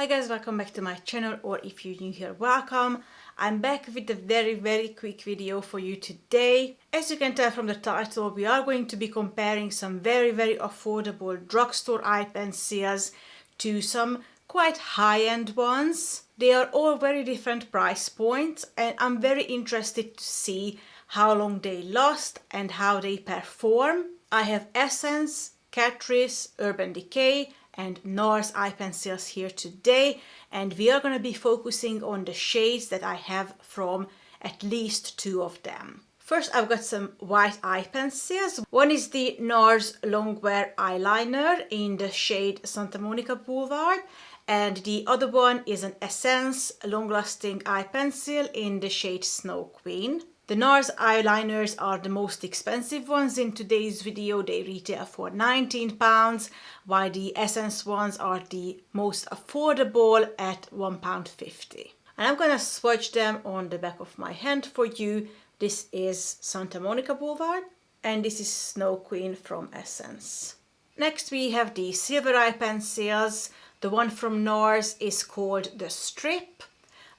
Hi guys, welcome back to my channel, or if you're new here, welcome. I'm back with a very quick video for you today. As you can tell from the title, we are going to be comparing some very affordable drugstore eye pencils to some quite high-end ones. They are all very different price points, and I'm very interested to see how long they last and how they perform. I have Essence, Catrice, Urban Decay and Nars eye pencils here today, and we are going to be focusing on the shades that I have from at least two of them. First, I've got some white eye pencils. One is the Nars Longwear Eyeliner in the shade Santa Monica Boulevard, and the other one is an Essence Long-Lasting eye pencil in the shade Snow Queen. The Nars eyeliners are the most expensive ones in today's video. They retail for £19, while the Essence ones are the most affordable at £1.50. And I'm gonna swatch them on the back of my hand for you. This is Santa Monica Boulevard, and this is Snow Queen from Essence. Next we have the silver eye pencils. The one from Nars is called the Strip.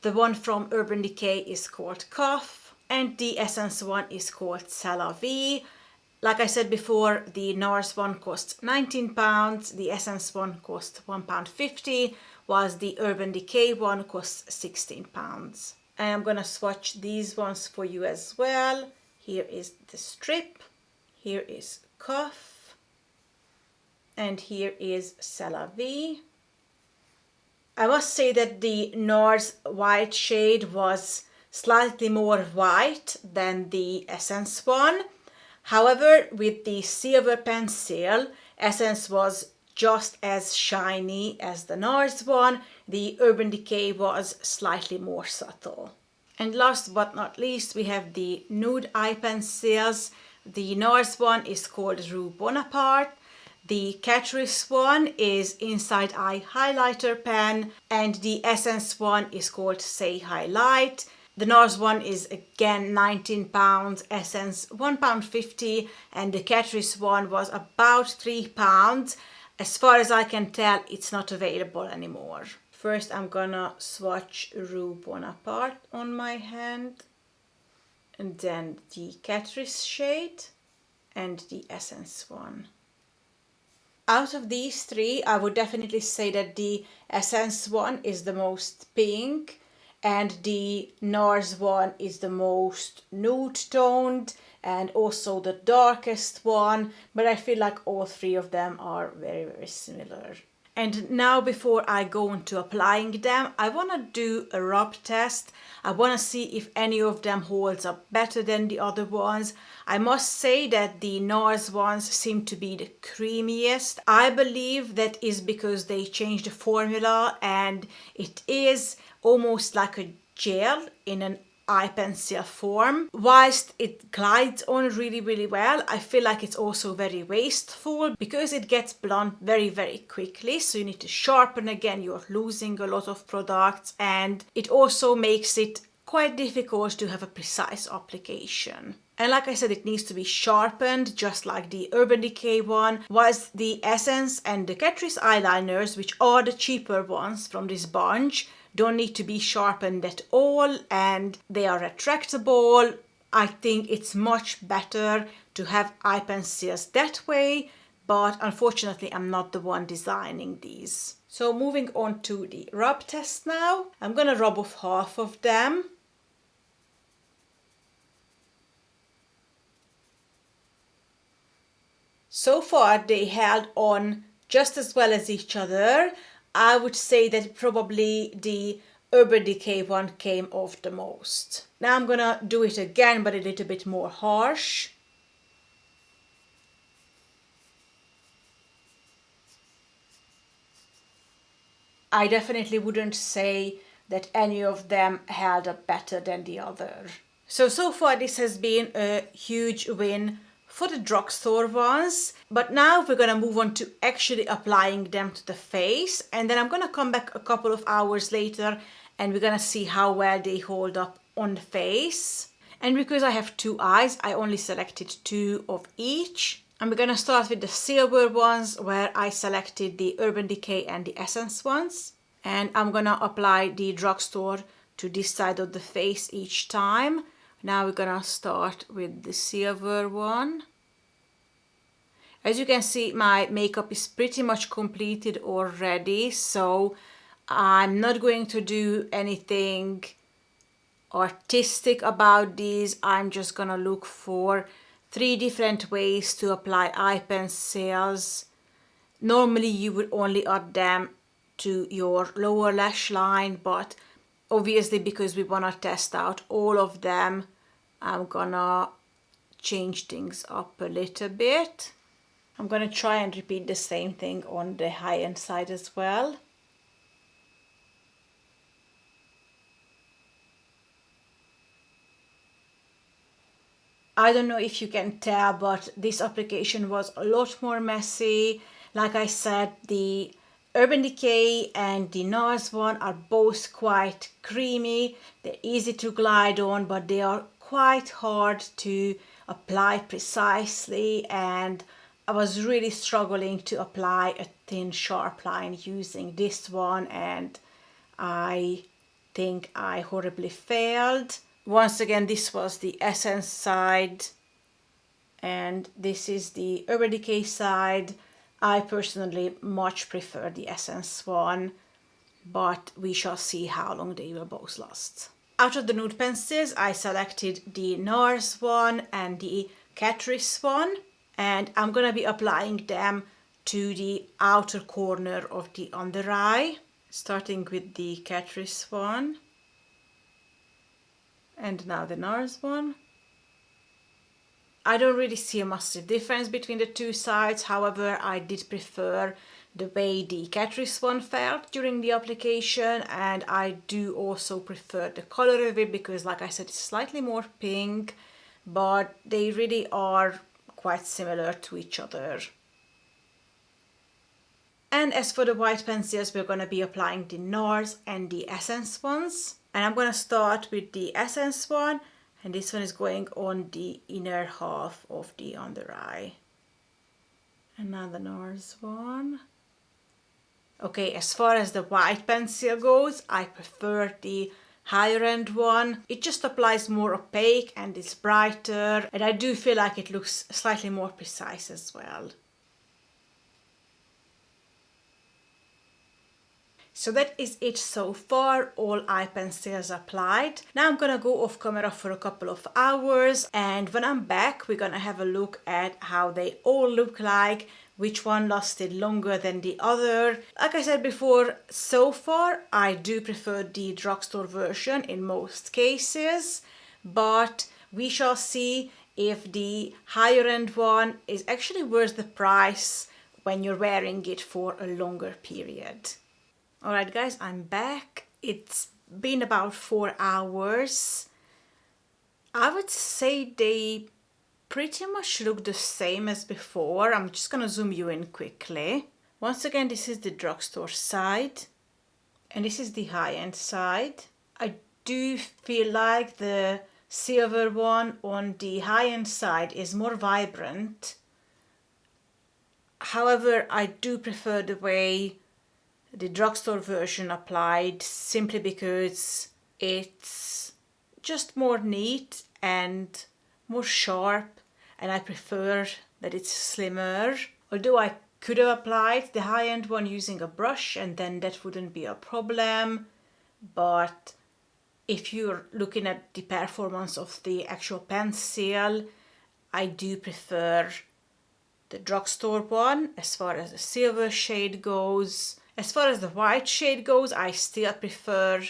The one from Urban Decay is called Cuff. And the Essence one is called C'est La Vie. Like I said before, the Nars one costs £19, the Essence one costs £1.50, whilst the Urban Decay one costs £16. And I'm gonna swatch these ones for you as well. Here is the Strip, here is Cuff, and here is C'est La Vie. I must say that the Nars white shade was slightly more white than the Essence one. However, with the silver pencil, Essence was just as shiny as the Nars one. The Urban Decay was slightly more subtle. And last but not least, we have the nude eye pencils. The Nars one is called Rue Bonaparte. The Catrice one is Inside Eye Highlighter Pen, and the Essence one is called Say Highlight. The Nars one is again £19, Essence £1.50, and the Catrice one was about £3. As far as I can tell, it's not available anymore. First, I'm gonna swatch Rue Bonaparte on my hand, and then the Catrice shade and the Essence one. Out of these three, I would definitely say that the Essence one is the most pink, and the Nars one is the most nude toned and also the darkest one, but I feel like all three of them are very similar. And now, before I go into applying them, I want to do a rub test. I want to see if any of them holds up better than the other ones. I must say that the Nars ones seem to be the creamiest. I believe that is because they changed the formula and it is almost like a gel in an eye pencil form. Whilst it glides on really well, I feel like it's also very wasteful because it gets blunt very quickly, so you need to sharpen again. You're losing a lot of products, and it also makes it quite difficult to have a precise application. And like I said, it needs to be sharpened just like the Urban Decay one, whilst the Essence and the Catrice eyeliners, which are the cheaper ones from this bunch, don't need to be sharpened at all, and they are retractable. I think it's much better to have eye pencils that way, but unfortunately I'm not the one designing these. So moving on to the rub test now. I'm gonna rub off half of them. So far they held on just as well as each other. I would say that probably the Urban Decay one came off the most. Now I'm gonna do it again, but a little bit more harsh. I definitely wouldn't say that any of them held up better than the other. So far this has been a huge win for the drugstore ones, but now we're gonna move on to actually applying them to the face, and then I'm gonna come back a couple of hours later and we're gonna see how well they hold up on the face. And because I have two eyes, I only selected two of each. And we're gonna start with the silver ones, where I selected the Urban Decay and the Essence ones. And I'm gonna apply the Drugstore to this side of the face each time. Now we're gonna start with the silver one. As you can see, my makeup is pretty much completed already, so I'm not going to do anything artistic about these. I'm just gonna look for 3 different ways to apply eye pencils. Normally you would only add them to your lower lash line, but obviously because we wanna test out all of them, I'm gonna change things up a little bit. I'm gonna try and repeat the same thing on the high-end side as well. I don't know if you can tell, but this application was a lot more messy. Like I said, the Urban Decay and the Nars one are both quite creamy. They're easy to glide on, but they are quite hard to apply precisely, and I was really struggling to apply a thin sharp line using this one, and I think I horribly failed. Once again, this was the Essence side and this is the Urban Decay side. I personally much prefer the Essence one, but we shall see how long they will both last. Out of the nude pencils, I selected the Nars one and the Catrice one, and I'm gonna be applying them to the outer corner of the under eye, starting with the Catrice one. And now the Nars one. I don't really see a massive difference between the two sides, however I did prefer the way the Catrice one felt during the application, and I do also prefer the color of it because, like I said, it's slightly more pink, but they really are quite similar to each other. And as for the white pencils, we're going to be applying the Nars and the Essence ones. And I'm going to start with the Essence one, and this one is going on the inner half of the under eye. And now the Nars one. Okay, as far as the white pencil goes, I prefer the higher end one. It just applies more opaque and it's brighter, and I do feel like it looks slightly more precise as well. So that is it so far, all eye pencils applied. Now I'm gonna go off camera for a couple of hours, and when I'm back we're gonna have a look at how they all look like, which one lasted longer than the other. Like I said before, so far I do prefer the drugstore version in most cases, but we shall see if the higher end one is actually worth the price when you're wearing it for a longer period. Alright guys, I'm back. It's been about 4 hours. I would say they pretty much look the same as before. I'm just gonna zoom you in quickly. Once again, this is the drugstore side and this is the high-end side. I do feel like the silver one on the high-end side is more vibrant. However, I do prefer the way the drugstore version applied, simply because it's just more neat and more sharp, and I prefer that it's slimmer. Although I could have applied the high-end one using a brush and then that wouldn't be a problem, but if you're looking at the performance of the actual pencil, I do prefer the drugstore one as far as the silver shade goes. As far as the white shade goes, I still prefer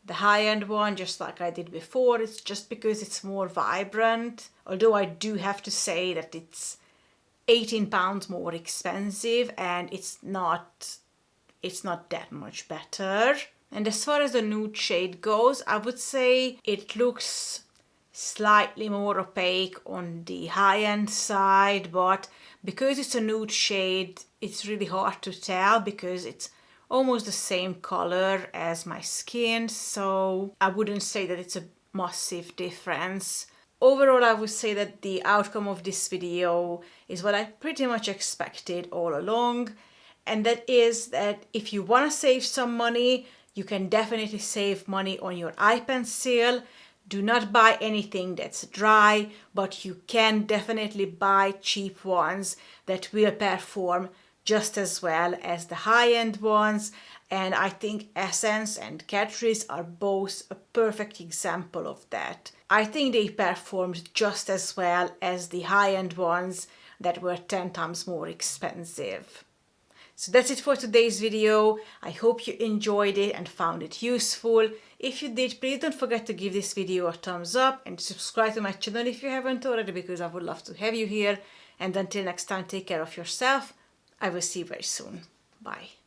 the high-end one, just like I did before. It's just because it's more vibrant. Although I do have to say that it's £18 more expensive, and it's not that much better. And as far as the nude shade goes, I would say it looks slightly more opaque on the high-end side, but because it's a nude shade, it's really hard to tell because it's almost the same color as my skin, so I wouldn't say that it's a massive difference. Overall, I would say that the outcome of this video is what I pretty much expected all along, and that is that if you want to save some money, you can definitely save money on your eye pencil. Do not buy anything that's dry, but you can definitely buy cheap ones that will perform just as well as the high-end ones. And I think Essence and Catrice are both a perfect example of that. I think they performed just as well as the high-end ones that were 10 times more expensive. So that's it for today's video. I hope you enjoyed it and found it useful. If you did, please don't forget to give this video a thumbs up and subscribe to my channel if you haven't already, because I would love to have you here. And until next time, take care of yourself. I will see you very soon. Bye.